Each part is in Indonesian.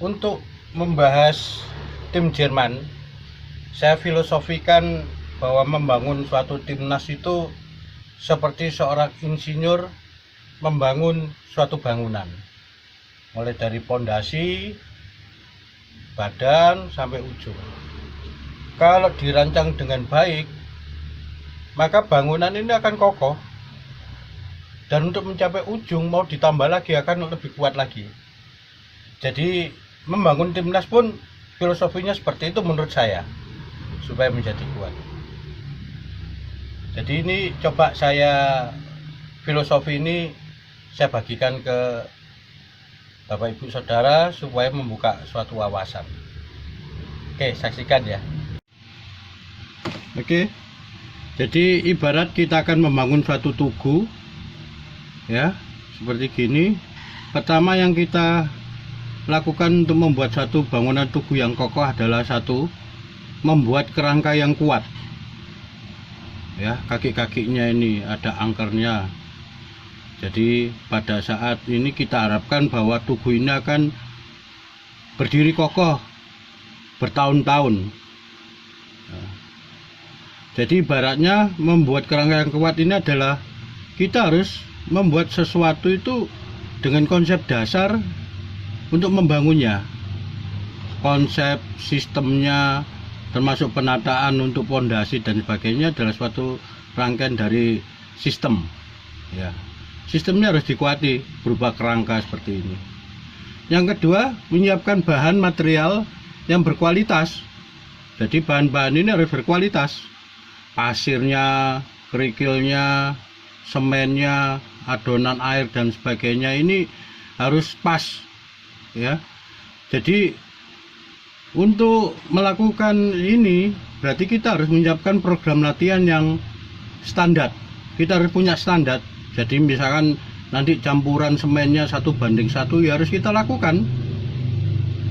Untuk membahas tim Jerman, saya filosofikan bahwa membangun suatu timnas itu seperti seorang insinyur membangun suatu bangunan, mulai dari pondasi, badan sampai ujung. Kalau dirancang dengan baik, maka bangunan ini akan kokoh, dan untuk mencapai ujung mau ditambah lagi akan lebih kuat lagi. Jadi membangun timnas pun filosofinya seperti itu menurut saya, supaya menjadi kuat. Jadi ini coba filosofi ini saya bagikan ke Bapak Ibu Saudara supaya membuka suatu wawasan. Oke, saksikan ya. Oke. Jadi ibarat kita akan membangun suatu tugu ya, seperti gini. Pertama yang kita lakukan untuk membuat suatu bangunan tugu yang kokoh adalah satu, membuat kerangka yang kuat. Ya, kaki-kakinya ini ada angkernya. Jadi pada saat ini kita harapkan bahwa tugu ini akan berdiri kokoh bertahun-tahun. Jadi ibaratnya membuat kerangka yang kuat ini adalah kita harus membuat sesuatu itu dengan konsep dasar untuk membangunnya. Konsep sistemnya termasuk penataan untuk pondasi dan sebagainya adalah suatu rangkaian dari sistem ya. Sistemnya harus dikuati berupa kerangka seperti ini. Yang kedua, menyiapkan bahan material yang berkualitas. Jadi bahan-bahan ini harus berkualitas. Pasirnya, kerikilnya, semennya, adonan air dan sebagainya ini harus pas ya. Jadi untuk melakukan ini berarti kita harus menyiapkan program latihan yang standar. Kita harus punya standar. Jadi misalkan nanti campuran semennya 1:1 ya harus kita lakukan.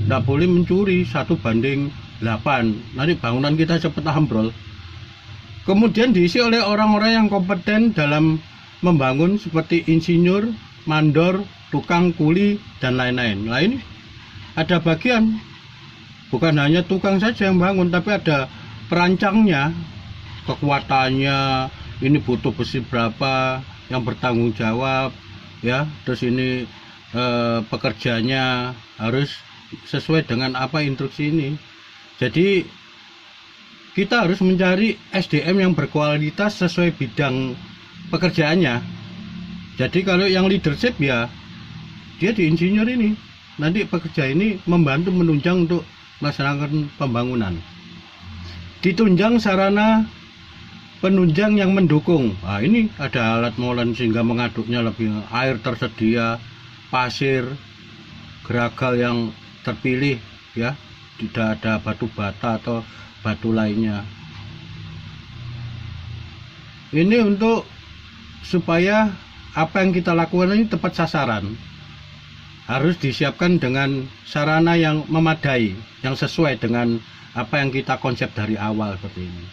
Tidak boleh mencuri 1:8. Nanti bangunan kita cepat ambrol. Kemudian diisi oleh orang-orang yang kompeten dalam membangun seperti insinyur, mandor, tukang kuli dan lain-lain. Nah ini ada bagian, bukan hanya tukang saja yang bangun, tapi ada perancangnya, kekuatannya, ini butuh besi berapa, yang bertanggung jawab ya, terus ini pekerjanya harus sesuai dengan apa instruksi ini. Jadi kita harus mencari SDM yang berkualitas sesuai bidang pekerjaannya. Jadi kalau yang leadership ya dia di insinyur ini, nanti pekerja ini membantu menunjang untuk melaksanakan pembangunan. Ditunjang sarana penunjang yang mendukung. Nah ini ada alat molen sehingga mengaduknya lebih, air tersedia, pasir, geragal yang terpilih ya, tidak ada batu bata atau batu lainnya. Ini untuk supaya apa yang kita lakukan ini tepat sasaran. Harus disiapkan dengan sarana yang memadai, yang sesuai dengan apa yang kita konsep dari awal seperti ini.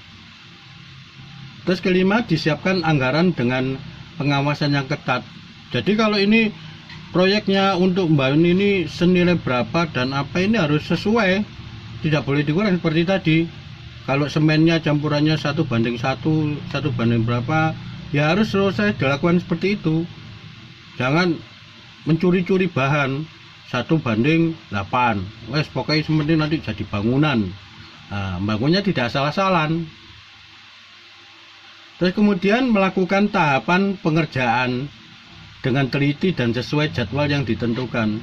Terus kelima, disiapkan anggaran dengan pengawasan yang ketat. Jadi kalau ini proyeknya untuk membangun ini senilai berapa dan apa ini harus sesuai, tidak boleh dikurang seperti tadi. Kalau semennya campurannya 1:1, 1 berapa, ya harus selesai dilakukan seperti itu. Jangan mencuri-curi bahan 1:8. Wes pokoknya sementing nanti jadi bangunan. Nah, bangunnya tidak salah-salan. Terus kemudian melakukan tahapan pengerjaan dengan teliti dan sesuai jadwal yang ditentukan.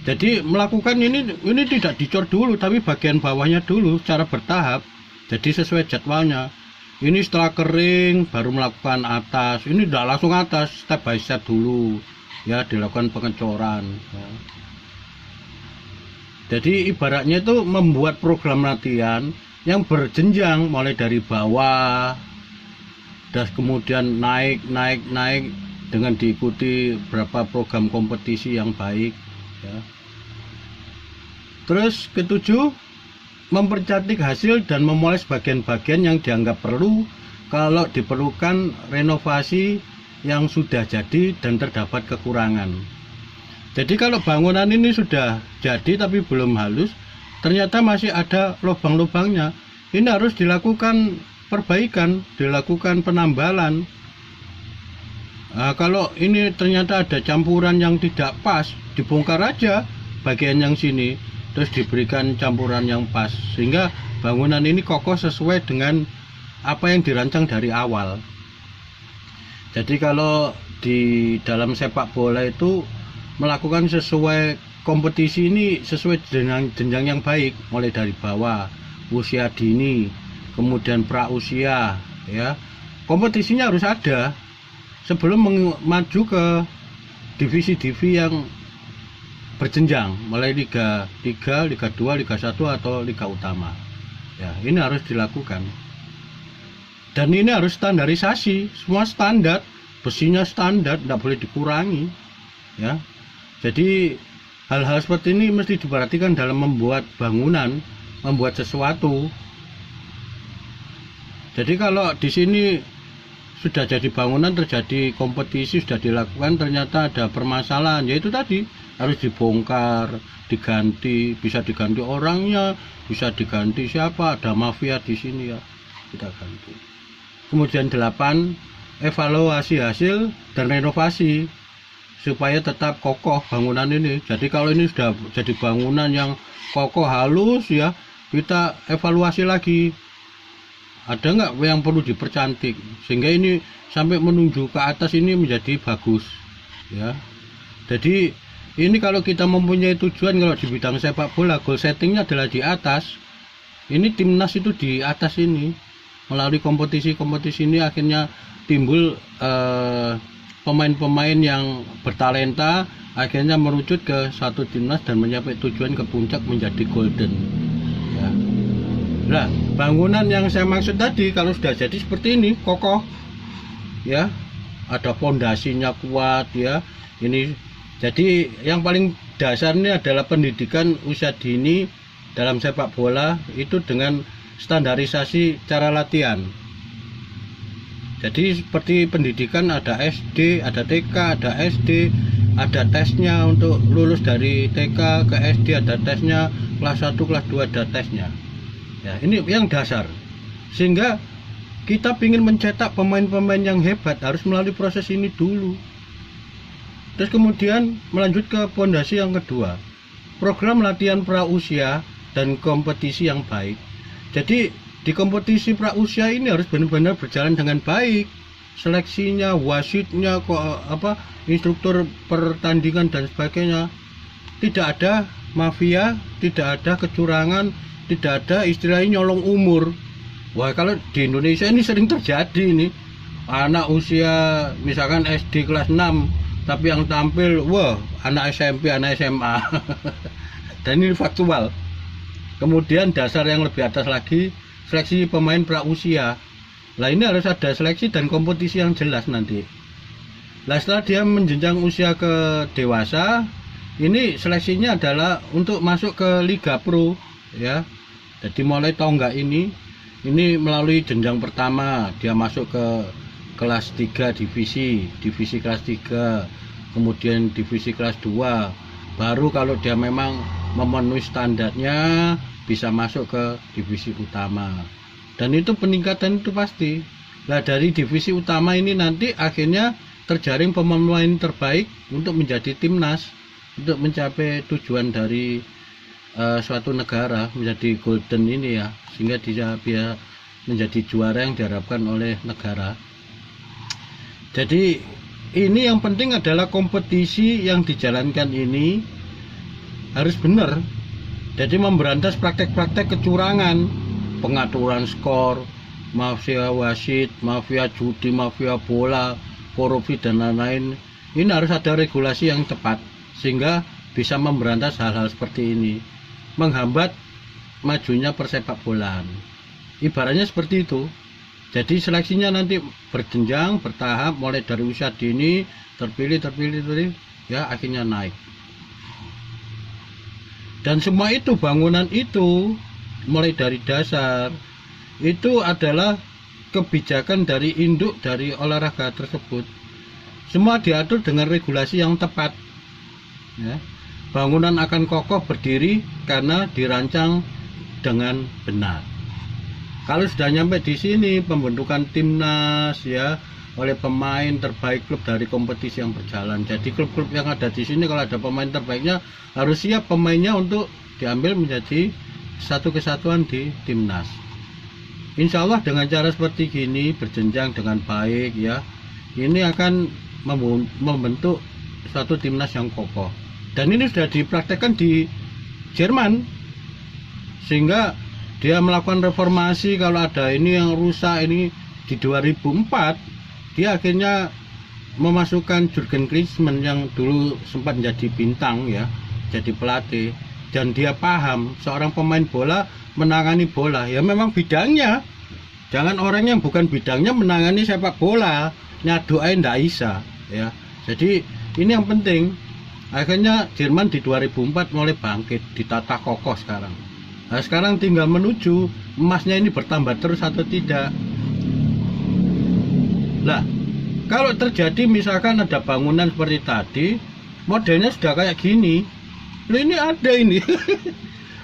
Jadi melakukan ini tidak dicor dulu, tapi bagian bawahnya dulu secara bertahap. Jadi sesuai jadwalnya. Ini setelah kering baru melakukan atas. Ini tidak langsung atas, step by step dulu ya, dilakukan pengecoran ya. Jadi ibaratnya itu membuat program latihan yang berjenjang, mulai dari bawah dan kemudian naik dengan diikuti beberapa program kompetisi yang baik ya. Terus ketujuh, mempercantik hasil dan memoles bagian-bagian yang dianggap perlu kalau diperlukan renovasi yang sudah jadi dan terdapat kekurangan. Jadi kalau bangunan ini sudah jadi tapi belum halus, ternyata masih ada lubang-lubangnya, ini harus dilakukan perbaikan, dilakukan penambalan. Nah, kalau ini ternyata ada campuran yang tidak pas, dibongkar aja bagian yang sini, terus diberikan campuran yang pas, sehingga bangunan ini kokoh sesuai dengan apa yang dirancang dari awal. Jadi kalau di dalam sepak bola itu melakukan sesuai kompetisi ini sesuai jenjang yang baik, mulai dari bawah, usia dini, kemudian pra usia, ya. Kompetisinya harus ada sebelum maju ke divisi-divisi yang berjenjang, mulai Liga 3, Liga 2, Liga 1 atau Liga Utama. Ya, ini harus dilakukan. Dan ini harus standarisasi, semua standar, besinya standar, tidak boleh dikurangi, ya. Jadi hal-hal seperti ini mesti diperhatikan dalam membuat bangunan, membuat sesuatu. Jadi kalau di sini sudah jadi bangunan, terjadi kompetisi, sudah dilakukan, ternyata ada permasalahan, yaitu tadi harus dibongkar, diganti, bisa diganti orangnya, bisa diganti siapa, ada mafia di sini, ya kita ganti. Kemudian 8, evaluasi hasil dan renovasi supaya tetap kokoh bangunan ini. Jadi kalau ini sudah jadi bangunan yang kokoh halus, ya kita evaluasi lagi, ada nggak yang perlu dipercantik sehingga ini sampai menuju ke atas ini menjadi bagus, ya. Jadi ini kalau kita mempunyai tujuan, kalau di bidang sepak bola, goal settingnya adalah di atas. Ini timnas itu di atas ini, melalui kompetisi-kompetisi ini akhirnya timbul pemain-pemain yang bertalenta, akhirnya merucut ke satu timnas dan mencapai tujuan ke puncak menjadi golden, ya. Nah, bangunan yang saya maksud tadi kalau sudah jadi seperti ini, kokoh, ya, ada pondasinya kuat, ya. Ini jadi yang paling dasar ini adalah pendidikan usia dini dalam sepak bola itu dengan standarisasi cara latihan. Jadi seperti pendidikan ada SD, ada TK, ada SD, ada tesnya untuk lulus dari TK ke SD, ada tesnya kelas 1, kelas 2 ada tesnya. Ya, ini yang dasar. Sehingga kita ingin mencetak pemain-pemain yang hebat harus melalui proses ini dulu. Terus kemudian melanjut ke pondasi yang kedua, program latihan pra usia dan kompetisi yang baik. Jadi di kompetisi pra usia ini harus benar-benar berjalan dengan baik, seleksinya, wasitnya, instruktur pertandingan dan sebagainya. Tidak ada mafia, tidak ada kecurangan, tidak ada istilahnya nyolong umur. Wah, kalau di Indonesia ini sering terjadi ini. Anak usia misalkan SD kelas 6, tapi yang tampil, wah, anak SMP, anak SMA. Dan ini faktual. Kemudian dasar yang lebih atas lagi, seleksi pemain pra usia. Nah, ini harus ada seleksi dan kompetisi yang jelas nanti. Nah, setelah dia menjenjang usia ke dewasa, ini seleksinya adalah untuk masuk ke Liga Pro, ya. Jadi mulai tonggak ini melalui jenjang pertama, dia masuk ke kelas 3 divisi kelas 3, kemudian divisi kelas 2. Baru kalau dia memang memenuhi standarnya bisa masuk ke divisi utama, dan itu peningkatan itu pasti. Nah, dari divisi utama ini nanti akhirnya terjaring pemain terbaik untuk menjadi timnas, untuk mencapai tujuan dari suatu negara menjadi golden ini, ya, sehingga dia bisa menjadi juara yang diharapkan oleh negara. Jadi ini yang penting adalah kompetisi yang dijalankan ini harus benar. Jadi memberantas praktek-praktek kecurangan, pengaturan skor, mafia wasit, mafia judi, mafia bola, korupsi dan lain-lain. Ini harus ada regulasi yang tepat sehingga bisa memberantas hal-hal seperti ini, menghambat majunya persepak bolaan. Ibaratnya seperti itu. Jadi seleksinya nanti berjenjang, bertahap, mulai dari usia dini, terpilih, ya, akhirnya naik. Dan semua itu, bangunan itu mulai dari dasar itu adalah kebijakan dari induk dari olahraga tersebut. Semua diatur dengan regulasi yang tepat. ya. Bangunan akan kokoh berdiri karena dirancang dengan benar. Kalau sudah nyampe di sini pembentukan timnas ya oleh pemain terbaik klub dari kompetisi yang berjalan. Jadi klub-klub yang ada di sini kalau ada pemain terbaiknya harus siap pemainnya untuk diambil menjadi satu kesatuan di timnas. Insya Allah dengan cara seperti gini berjenjang dengan baik ya, ini akan membentuk suatu timnas yang kokoh. Dan ini sudah dipraktekkan di Jerman, sehingga dia melakukan reformasi. Kalau ada ini yang rusak ini di 2004, dia akhirnya memasukkan Jurgen Klinsmann yang dulu sempat menjadi bintang ya, jadi pelatih. Dan dia paham seorang pemain bola menangani bola ya memang bidangnya. Jangan orang yang bukan bidangnya menangani sepak bola, nyadoain ndak bisa ya. Jadi ini yang penting. Akhirnya Jerman di 2004 mulai bangkit, ditata kokoh sekarang. Nah, sekarang tinggal menuju emasnya ini bertambah terus atau tidak. Lah, kalau terjadi misalkan ada bangunan seperti tadi, modelnya sudah kayak gini. Loh, ini ada ini.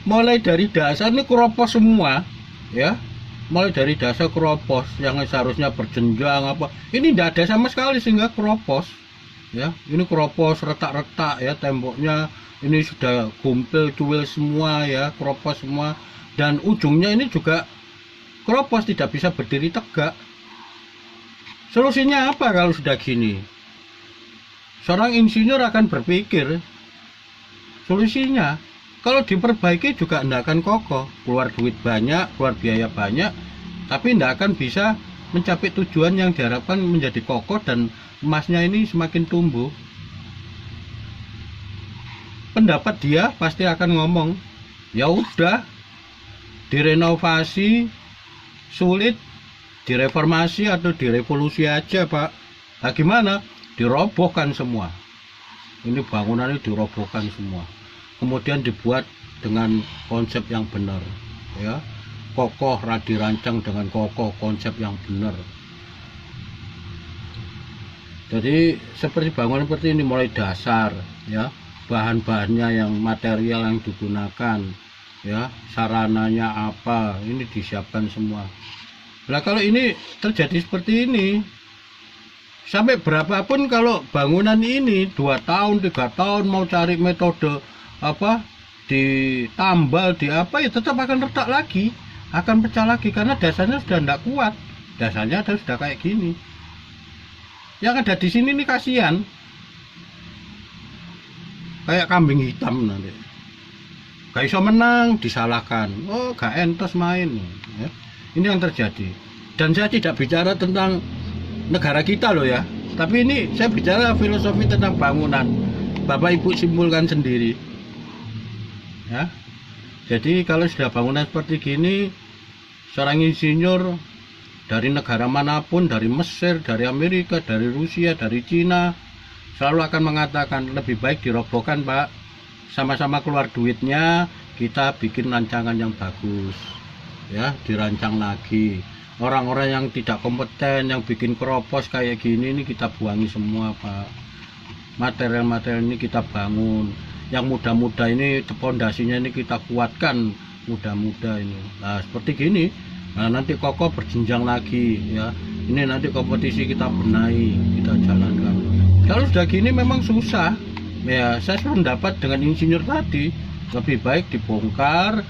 Mulai dari dasar ini keropos semua, ya. Mulai dari dasar keropos yang seharusnya berjenjang apa. Ini tidak ada sama sekali sehingga keropos. Ya, ini keropos retak-retak ya temboknya. Ini sudah gumpil cuil semua ya, keropos semua. Dan ujungnya ini juga keropos, tidak bisa berdiri tegak. Solusinya apa kalau sudah gini? Seorang insinyur akan berpikir solusinya kalau diperbaiki juga tidak akan kokoh, keluar duit banyak, keluar biaya banyak, tapi tidak akan bisa mencapai tujuan yang diharapkan menjadi kokoh dan emasnya ini semakin tumbuh. Pendapat dia pasti akan ngomong, ya udah, direnovasi sulit, direformasi atau direvolusi aja Pak. Nah gimana? Dirobohkan semua. Ini bangunan ini dirobohkan semua. Kemudian dibuat dengan konsep yang benar, ya, kokoh, dirancang dengan kokoh, konsep yang benar. Jadi seperti bangunan seperti ini mulai dasar, ya, bahan-bahannya yang material yang digunakan, ya, sarananya apa, ini disiapkan semua. Nah kalau ini terjadi seperti ini, sampai berapapun kalau bangunan ini 2 tahun, 3 tahun mau cari metode apa ditambal di apa ya tetap akan retak lagi, akan pecah lagi karena dasarnya sudah tidak kuat, dasarnya sudah kayak gini. Yang ada di sini nih kasihan, kayak kambing hitam nanti. Gak bisa menang, disalahkan. Oh, gak entos main. Ya. Ini yang terjadi. Dan saya tidak bicara tentang negara kita loh ya. Tapi ini saya bicara filosofi tentang bangunan. Bapak Ibu simpulkan sendiri. Ya. Jadi kalau sudah bangunan seperti gini, seorang insinyur dari negara manapun, dari Mesir, dari Amerika, dari Rusia, dari Cina, selalu akan mengatakan lebih baik dirobohkan Pak, sama-sama keluar duitnya, kita bikin rancangan yang bagus ya, dirancang lagi. Orang-orang yang tidak kompeten, yang bikin keropos kayak gini ini kita buangi semua Pak. Material-material ini kita bangun, yang muda-muda ini pondasinya ini kita kuatkan, muda-muda ini. Nah seperti gini, nah nanti kokoh berjenjang lagi ya. Ini nanti kompetisi kita benahi, kita jalankan. Kalau sudah gini memang susah ya. Saya sependapat dengan insinyur tadi, lebih baik dibongkar,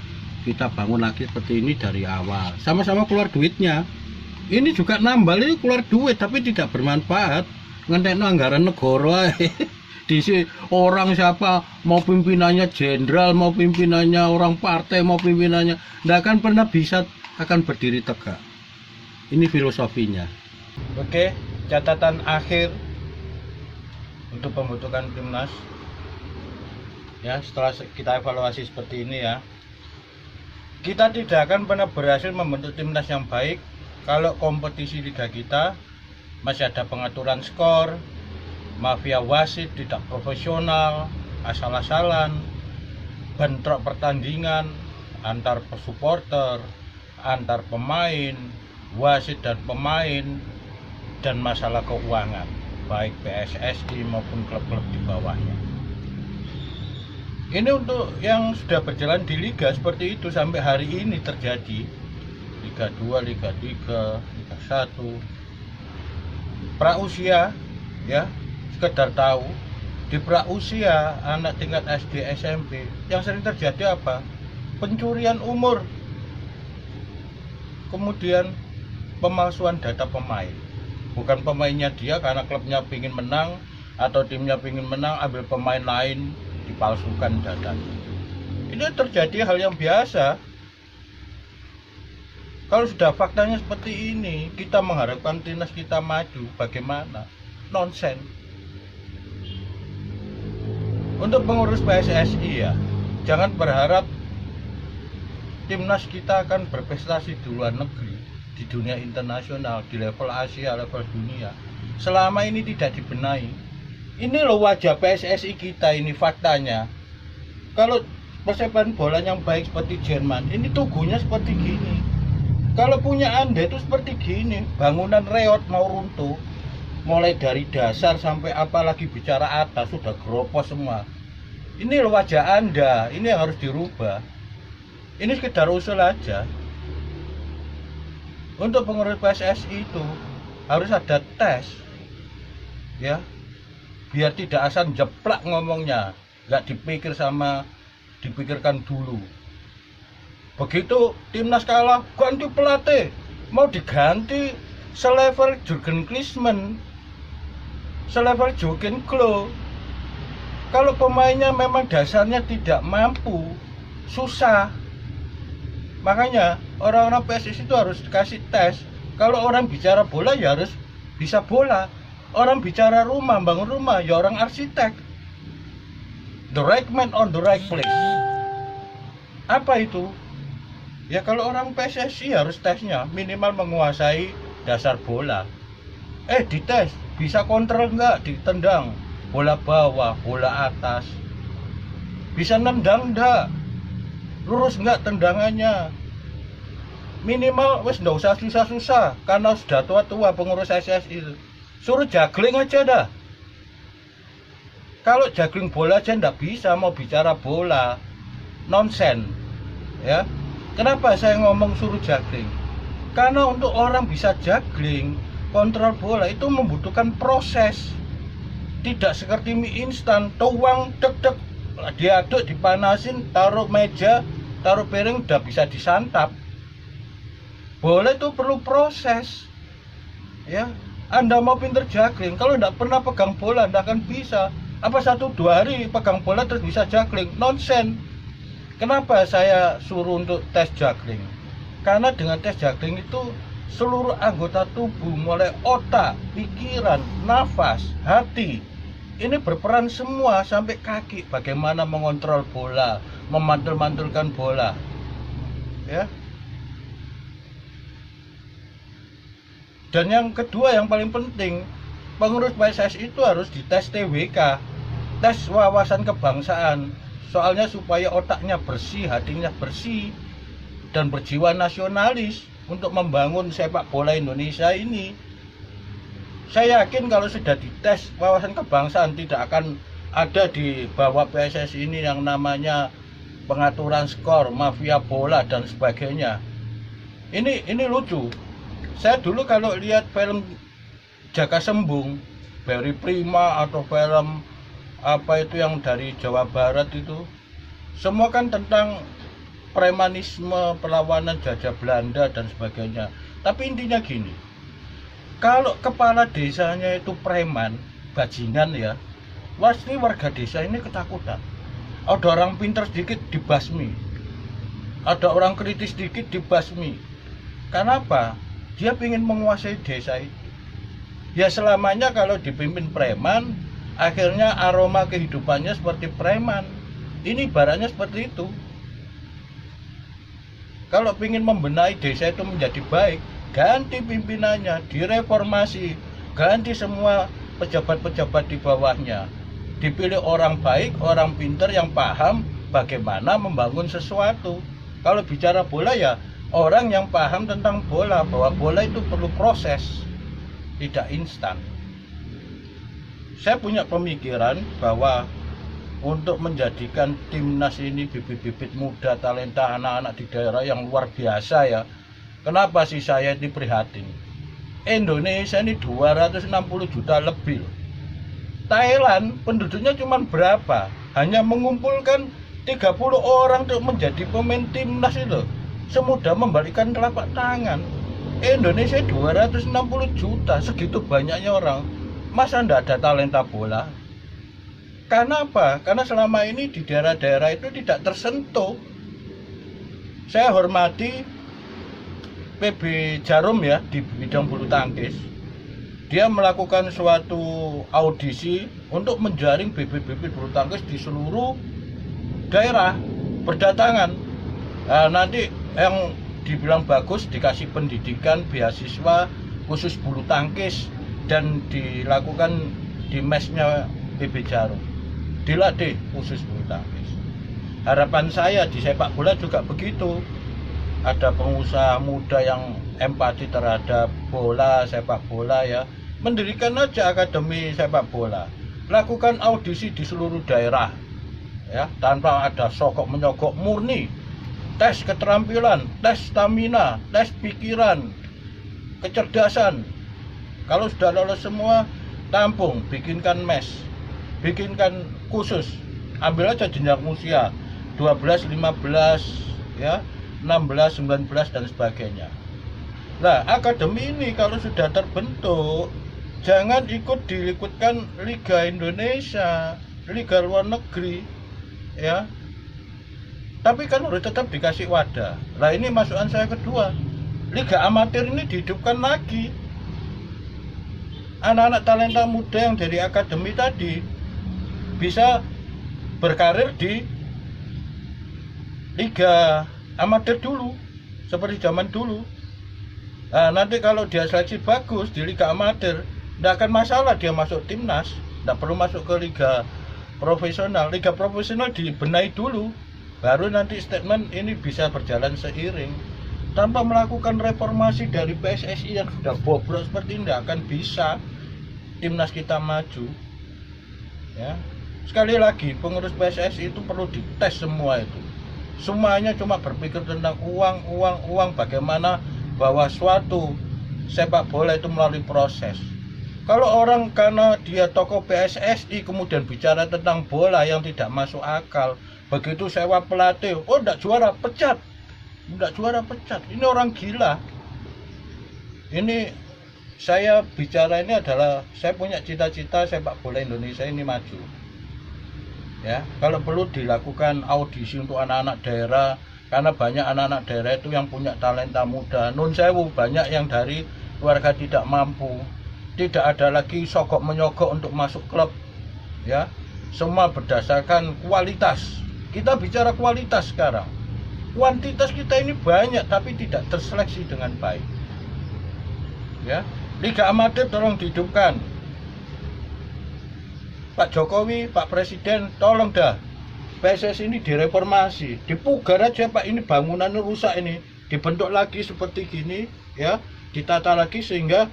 kita bangun lagi seperti ini dari awal, sama-sama keluar duitnya. Ini juga nambal, ini keluar duit tapi tidak bermanfaat, ngentekno anggaran negara. Di orang siapa mau pimpinannya jenderal, mau pimpinannya orang partai, mau pimpinannya, tidak akan pernah bisa akan berdiri tegak. Ini filosofinya. Oke, catatan akhir untuk pembentukan timnas ya, setelah kita evaluasi seperti ini ya, kita tidak akan pernah berhasil membentuk timnas yang baik kalau kompetisi liga kita masih ada pengaturan skor, mafia wasit tidak profesional, asal-asalan, bentrok pertandingan antar supporter, antar pemain, wasit dan pemain, dan masalah keuangan baik PSSI maupun klub-klub di bawahnya. Ini untuk yang sudah berjalan di liga seperti itu sampai hari ini terjadi. Liga 2, Liga 3, Liga 1. Prausia ya, sekedar tahu di prausia anak tingkat SD SMP yang sering terjadi apa? Pencurian umur. Kemudian pemalsuan data pemain. Bukan pemainnya dia karena klubnya pingin menang atau timnya pingin menang, ambil pemain lain dipalsukan datanya. Ini terjadi hal yang biasa. Kalau sudah faktanya seperti ini, kita mengharapkan timnas kita maju, bagaimana? Nonsen. Untuk pengurus PSSI ya, jangan berharap timnas kita akan berprestasi di luar negeri, di dunia internasional, di level Asia, level dunia. Selama ini tidak dibenahi. Ini loh wajah PSSI kita, ini faktanya. Kalau persepak bola yang baik seperti Jerman, ini tugunya seperti gini. Kalau punya Anda itu seperti gini, bangunan reot mau runtuh, mulai dari dasar sampai apalagi bicara atas sudah gropos semua. Ini loh wajah Anda, ini yang harus dirubah. Ini sekedar usul aja. Untuk pengurus PSSI itu harus ada tes, ya. Biar tidak asal jeplak ngomongnya, nggak dipikirkan dulu. Begitu timnas kalah, ganti pelatih, mau diganti selevel Jurgen Klinsmann, selevel Jurgen Klopp. Kalau pemainnya memang dasarnya tidak mampu, susah. Makanya orang-orang PSSI itu harus dikasih tes. Kalau orang bicara bola ya harus bisa bola. Orang bicara rumah, bangun rumah, ya orang arsitek. The right man on the right place. Apa itu? Ya kalau orang PSSI harus tesnya minimal menguasai dasar bola. Dites, bisa kontrol enggak, ditendang. Bola bawah, bola atas. Bisa nendang enggak? Lurus enggak tendangannya? Minimal wes enggak usah susah-susah karena sudah tua-tua pengurus PSSI itu. Suruh juggling aja dah. Kalau juggling bola aja ndak bisa mau bicara bola, nonsen, ya. Kenapa saya ngomong suruh juggling? Karena untuk orang bisa juggling, kontrol bola itu membutuhkan proses. Tidak seperti mie instan, tuang, dek, diaduk, dipanasin, taruh meja, taruh piring, udah bisa disantap. Bola itu perlu proses, ya. Anda mau pinter juggling, kalau tidak pernah pegang bola, tidak akan bisa. Apa 1-2 hari pegang bola terus bisa juggling? Nonsen. Kenapa saya suruh untuk tes juggling? Karena dengan tes juggling itu seluruh anggota tubuh, mulai otak, pikiran, nafas, hati, ini berperan semua sampai kaki. Bagaimana mengontrol bola, memantul-mantulkan bola, ya. Dan yang kedua yang paling penting, pengurus PSSI itu harus dites TWK, tes wawasan kebangsaan. Soalnya supaya otaknya bersih, hatinya bersih, dan berjiwa nasionalis untuk membangun sepak bola Indonesia ini. Saya yakin kalau sudah dites wawasan kebangsaan tidak akan ada di bawah PSSI ini yang namanya pengaturan skor, mafia bola dan sebagainya. Ini lucu. Saya dulu kalau lihat film Jaka Sembung, Barry Prima atau film apa itu yang dari Jawa Barat itu, semua kan tentang premanisme, perlawanan jajah Belanda dan sebagainya. Tapi intinya gini, kalau kepala desanya itu preman, bajingan ya, pasti warga desa ini ketakutan. Ada orang pintar sedikit dibasmi, ada orang kritis sedikit dibasmi. Kenapa? Dia ingin menguasai desa itu. Ya selamanya kalau dipimpin preman, akhirnya aroma kehidupannya seperti preman. Ini ibaratnya seperti itu. Kalau ingin membenahi desa itu menjadi baik, ganti pimpinannya, direformasi, ganti semua pejabat-pejabat di bawahnya. Dipilih orang baik, orang pintar yang paham bagaimana membangun sesuatu. Kalau bicara bola ya orang yang paham tentang bola, bahwa bola itu perlu proses, tidak instan. Saya punya pemikiran bahwa untuk menjadikan timnas ini bibit-bibit muda talenta anak-anak di daerah yang luar biasa ya. Kenapa sih saya ini prihatin? Indonesia ini 260 juta lebih loh. Thailand penduduknya cuma berapa? Hanya mengumpulkan 30 orang untuk menjadi pemain timnas itu. Semudah membalikkan telapak tangan. Indonesia 260 juta, segitu banyaknya orang. Masa enggak ada talenta bola? Karena apa? Karena selama ini di daerah-daerah itu tidak tersentuh. Saya hormati PB Jarum ya di bidang bulu tangkis. Dia melakukan suatu audisi untuk menjaring bibit-bibit bulu tangkis di seluruh daerah berdatangan. Nah, nanti yang dibilang bagus dikasih pendidikan beasiswa khusus bulu tangkis dan dilakukan di mesnya PB Jarum. Dilatih khusus bulu tangkis. Harapan saya di sepak bola juga begitu. Ada pengusaha muda yang empati terhadap bola, sepak bola ya, mendirikan aja akademi sepak bola, lakukan audisi di seluruh daerah ya, tanpa ada sokok menyogok, murni tes keterampilan, tes stamina, tes pikiran, kecerdasan. Kalau sudah lolos semua, tampung, bikinkan mes, bikinkan khusus, ambil aja jenjang usia 12, 15 ya, 16, 19 dan sebagainya. Nah, akademi ini kalau sudah terbentuk, jangan ikut diikutkan Liga Indonesia, Liga luar negeri, ya. Tapi kan harus tetap dikasih wadah. Nah, ini masukan saya kedua. Liga amatir ini dihidupkan lagi. Anak-anak talenta muda yang dari akademi tadi bisa berkarir di Liga amatir dulu, seperti zaman dulu. Nah, nanti kalau dia seleksi bagus di Liga amatir, tidak akan masalah dia masuk timnas, tidak perlu masuk ke Liga profesional. Liga profesional dibenahi dulu, baru nanti statement ini bisa berjalan seiring. Tanpa melakukan reformasi dari PSSI yang sudah bobrok seperti ini, tidak akan bisa timnas kita maju. Ya. Sekali lagi, pengurus PSSI itu perlu dites semua itu. Semuanya cuma berpikir tentang uang, bagaimana bahwa suatu sepak bola itu melalui proses. Kalau orang karena dia tokoh PSSI kemudian bicara tentang bola yang tidak masuk akal, begitu sewa pelatih, oh enggak juara, pecat. Enggak juara, pecat. Ini orang gila. Ini saya bicara ini adalah saya punya cita-cita sepak bola Indonesia ini maju. Ya, kalau perlu dilakukan audisi untuk anak-anak daerah, karena banyak anak-anak daerah itu yang punya talenta muda. Nun sewu, banyak yang dari keluarga tidak mampu, tidak ada lagi sogok menyogok untuk masuk klub, ya. Semua berdasarkan kualitas. Kita bicara kualitas sekarang. Kuantitas kita ini banyak tapi tidak terseleksi dengan baik. Ya, Liga amatir tolong dihidupkan. Pak Jokowi, Pak Presiden, tolong dah PSSI ini direformasi, dipugar aja Pak, ini bangunan rusak ini, dibentuk lagi seperti gini ya, ditata lagi sehingga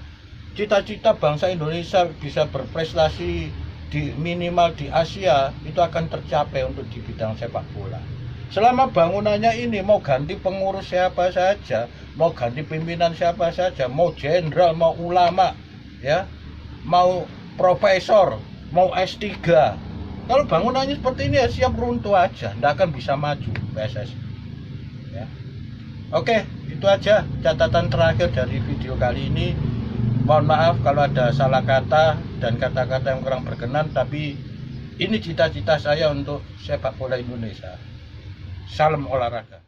cita-cita bangsa Indonesia bisa berprestasi di minimal di Asia itu akan tercapai untuk di bidang sepak bola. Selama bangunannya ini mau ganti pengurus siapa saja, mau ganti pimpinan siapa saja, mau jenderal, mau ulama, ya, mau profesor, mau S3. Kalau bangunannya seperti ini ya siap runtuh aja, tidak akan bisa maju PSSI. Ya. Oke, itu aja catatan terakhir dari video kali ini. Mohon maaf kalau ada salah kata dan kata-kata yang kurang berkenan, tapi ini cita-cita saya untuk sepak bola Indonesia. Salam olahraga.